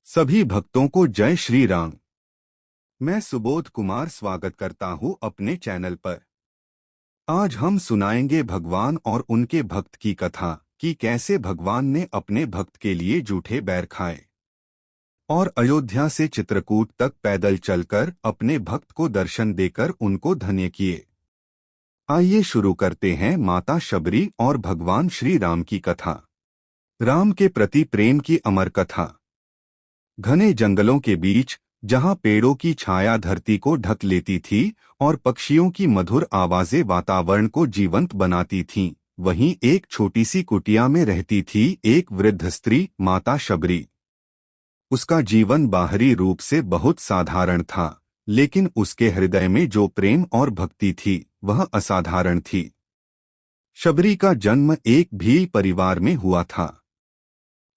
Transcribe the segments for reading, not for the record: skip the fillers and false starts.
सभी भक्तों को जय श्री राम। मैं सुबोध कुमार स्वागत करता हूं अपने चैनल पर। आज हम सुनाएंगे भगवान और उनके भक्त की कथा कि कैसे भगवान ने अपने भक्त के लिए जूठे बैर खाए और अयोध्या से चित्रकूट तक पैदल चलकर अपने भक्त को दर्शन देकर उनको धन्य किए। आइए शुरू करते हैं माता शबरी और भगवान श्री राम की कथा। राम के प्रति प्रेम की अमर कथा। घने जंगलों के बीच, जहां पेड़ों की छाया धरती को ढक लेती थी और पक्षियों की मधुर आवाजें वातावरण को जीवंत बनाती थीं, वहीं एक छोटी सी कुटिया में रहती थी एक वृद्ध स्त्री, माता शबरी। उसका जीवन बाहरी रूप से बहुत साधारण था, लेकिन उसके हृदय में जो प्रेम और भक्ति थी वह असाधारण थी। शबरी का जन्म एक भील परिवार में हुआ था।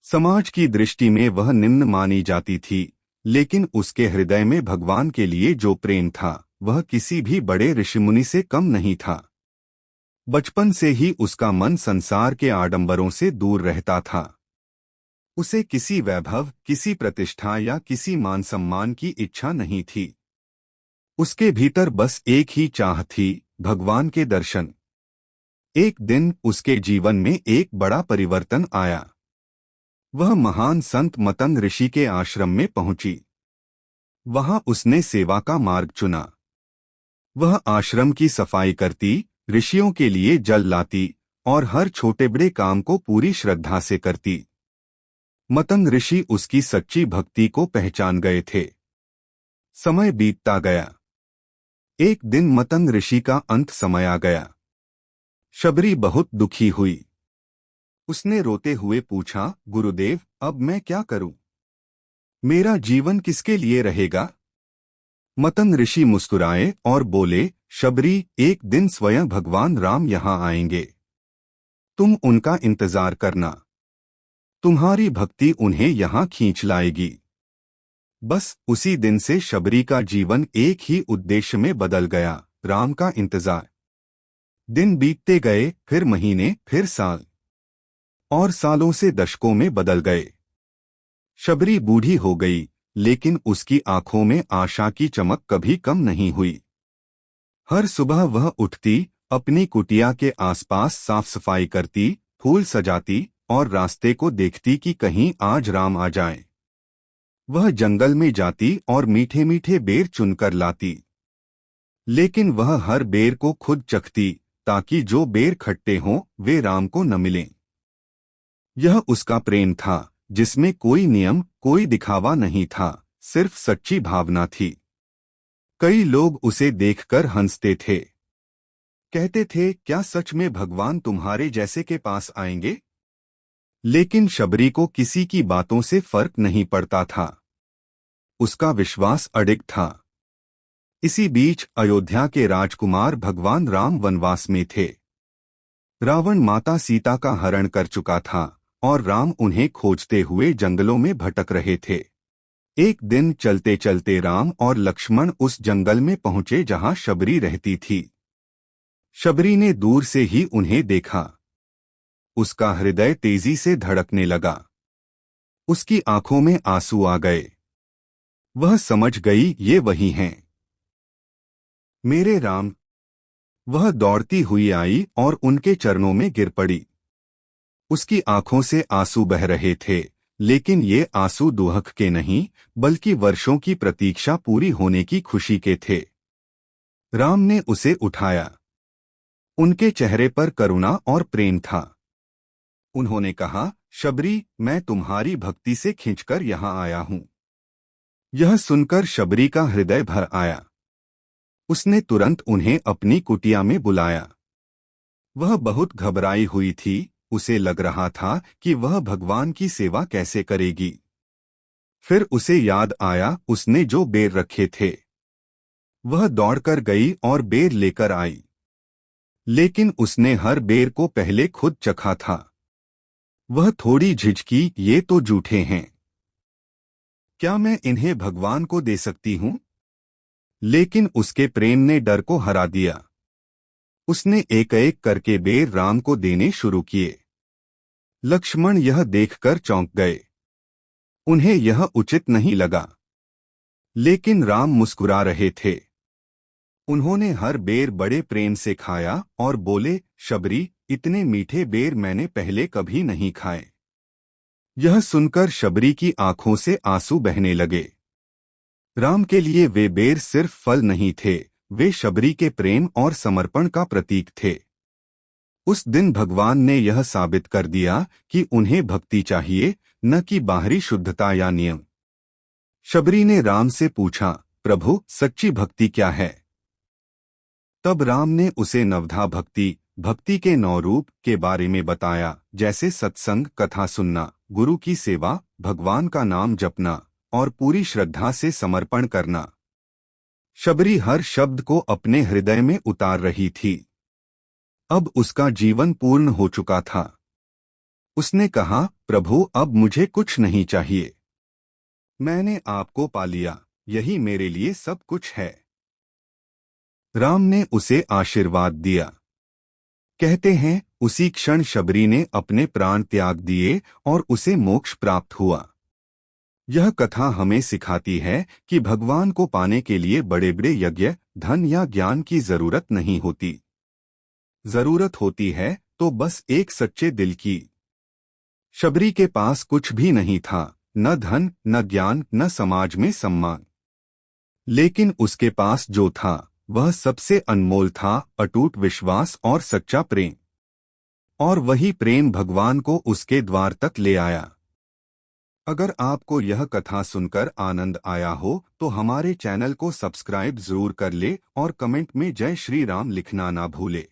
समाज की दृष्टि में वह निम्न मानी जाती थी, लेकिन उसके हृदय में भगवान के लिए जो प्रेम था वह किसी भी बड़े ऋषिमुनि से कम नहीं था। बचपन से ही उसका मन संसार के आडंबरों से दूर रहता था। उसे किसी वैभव, किसी प्रतिष्ठा या किसी मान सम्मान की इच्छा नहीं थी। उसके भीतर बस एक ही चाह थी, भगवान के दर्शन। एक दिन उसके जीवन में एक बड़ा परिवर्तन आया। वह महान संत मतंग ऋषि के आश्रम में पहुंची। वहां उसने सेवा का मार्ग चुना। वह आश्रम की सफाई करती, ऋषियों के लिए जल लाती और हर छोटे बड़े काम को पूरी श्रद्धा से करती। मतंग ऋषि उसकी सच्ची भक्ति को पहचान गए थे। समय बीतता गया। एक दिन मतंग ऋषि का अंत समय आ गया। शबरी बहुत दुखी हुई। उसने रोते हुए पूछा, गुरुदेव, अब मैं क्या करूं? मेरा जीवन किसके लिए रहेगा? मतंग ऋषि मुस्कुराए और बोले, शबरी, एक दिन स्वयं भगवान राम यहां आएंगे। तुम उनका इंतजार करना। तुम्हारी भक्ति उन्हें यहां खींच लाएगी। बस उसी दिन से शबरी का जीवन एक ही उद्देश्य में बदल गया, राम का इंतजार। दिन बीतते गए, फिर महीने, फिर साल, और सालों से दशकों में बदल गए। शबरी बूढ़ी हो गई, लेकिन उसकी आंखों में आशा की चमक कभी कम नहीं हुई। हर सुबह वह उठती, अपनी कुटिया के आसपास साफ सफाई करती, फूल सजाती और रास्ते को देखती कि कहीं आज राम आ जाए। वह जंगल में जाती और मीठे मीठे बेर चुनकर लाती, लेकिन वह हर बेर को खुद चखती ताकि जो बेर खट्टे हों वे राम को न मिलें। यह उसका प्रेम था, जिसमें कोई नियम, कोई दिखावा नहीं था, सिर्फ सच्ची भावना थी। कई लोग उसे देखकर हंसते थे। कहते थे, क्या सच में भगवान तुम्हारे जैसे के पास आएंगे? लेकिन शबरी को किसी की बातों से फर्क नहीं पड़ता था। उसका विश्वास अडिग था। इसी बीच अयोध्या के राजकुमार भगवान राम वनवास में थे। रावण माता सीता का हरण कर चुका था और राम उन्हें खोजते हुए जंगलों में भटक रहे थे। एक दिन चलते चलते राम और लक्ष्मण उस जंगल में पहुंचे जहां शबरी रहती थी। शबरी ने दूर से ही उन्हें देखा। उसका हृदय तेजी से धड़कने लगा। उसकी आंखों में आंसू आ गए। वह समझ गई, ये वही हैं, मेरे राम। वह दौड़ती हुई आई और उनके चरणों में गिर पड़ी। उसकी आंखों से आंसू बह रहे थे, लेकिन ये आंसू दुहक के नहीं, बल्कि वर्षों की प्रतीक्षा पूरी होने की खुशी के थे। राम ने उसे उठाया। उनके चेहरे पर करुणा और प्रेम था। उन्होंने कहा, शबरी, मैं तुम्हारी भक्ति से खींचकर यहाँ आया हूँ। यह सुनकर शबरी का हृदय भर आया। उसने तुरंत उन्हें अपनी कुटिया में बुलाया। वह बहुत घबराई हुई थी। उसे लग रहा था कि वह भगवान की सेवा कैसे करेगी। फिर उसे याद आया उसने जो बेर रखे थे। वह दौड़कर गई और बेर लेकर आई, लेकिन उसने हर बेर को पहले खुद चखा था। वह थोड़ी झिझकी, ये तो जूठे हैं। क्या मैं इन्हें भगवान को दे सकती हूं? लेकिन उसके प्रेम ने डर को हरा दिया। उसने एक एक करके बेर राम को देने शुरू किए। लक्ष्मण यह देखकर चौंक गए। उन्हें यह उचित नहीं लगा, लेकिन राम मुस्कुरा रहे थे। उन्होंने हर बेर बड़े प्रेम से खाया और बोले, शबरी, इतने मीठे बेर मैंने पहले कभी नहीं खाए। यह सुनकर शबरी की आंखों से आंसू बहने लगे। राम के लिए वे बेर सिर्फ फल नहीं थे, वे शबरी के प्रेम और समर्पण का प्रतीक थे। उस दिन भगवान ने यह साबित कर दिया कि उन्हें भक्ति चाहिए, न कि बाहरी शुद्धता या नियम। शबरी ने राम से पूछा, प्रभु, सच्ची भक्ति क्या है? तब राम ने उसे नवधा भक्ति, भक्ति के 9 रूप के बारे में बताया, जैसे सत्संग, कथा सुनना, गुरु की सेवा, भगवान का नाम जपना और पूरी श्रद्धा से समर्पण करना। शबरी हर शब्द को अपने हृदय में उतार रही थी। अब उसका जीवन पूर्ण हो चुका था। उसने कहा, प्रभु, अब मुझे कुछ नहीं चाहिए। मैंने आपको पा लिया, यही मेरे लिए सब कुछ है। राम ने उसे आशीर्वाद दिया। कहते हैं, उसी क्षण शबरी ने अपने प्राण त्याग दिए और उसे मोक्ष प्राप्त हुआ। यह कथा हमें सिखाती है कि भगवान को पाने के लिए बड़े बड़े यज्ञ, धन या ज्ञान की जरूरत नहीं होती। जरूरत होती है तो बस एक सच्चे दिल की। शबरी के पास कुछ भी नहीं था, न धन, न ज्ञान, न समाज में सम्मान। लेकिन उसके पास जो था वह सबसे अनमोल था, अटूट विश्वास और सच्चा प्रेम। और वही प्रेम भगवान को उसके द्वार तक ले आया। अगर आपको यह कथा सुनकर आनंद आया हो तो हमारे चैनल को सब्सक्राइब जरूर कर ले और कमेंट में जय श्री राम लिखना ना भूले।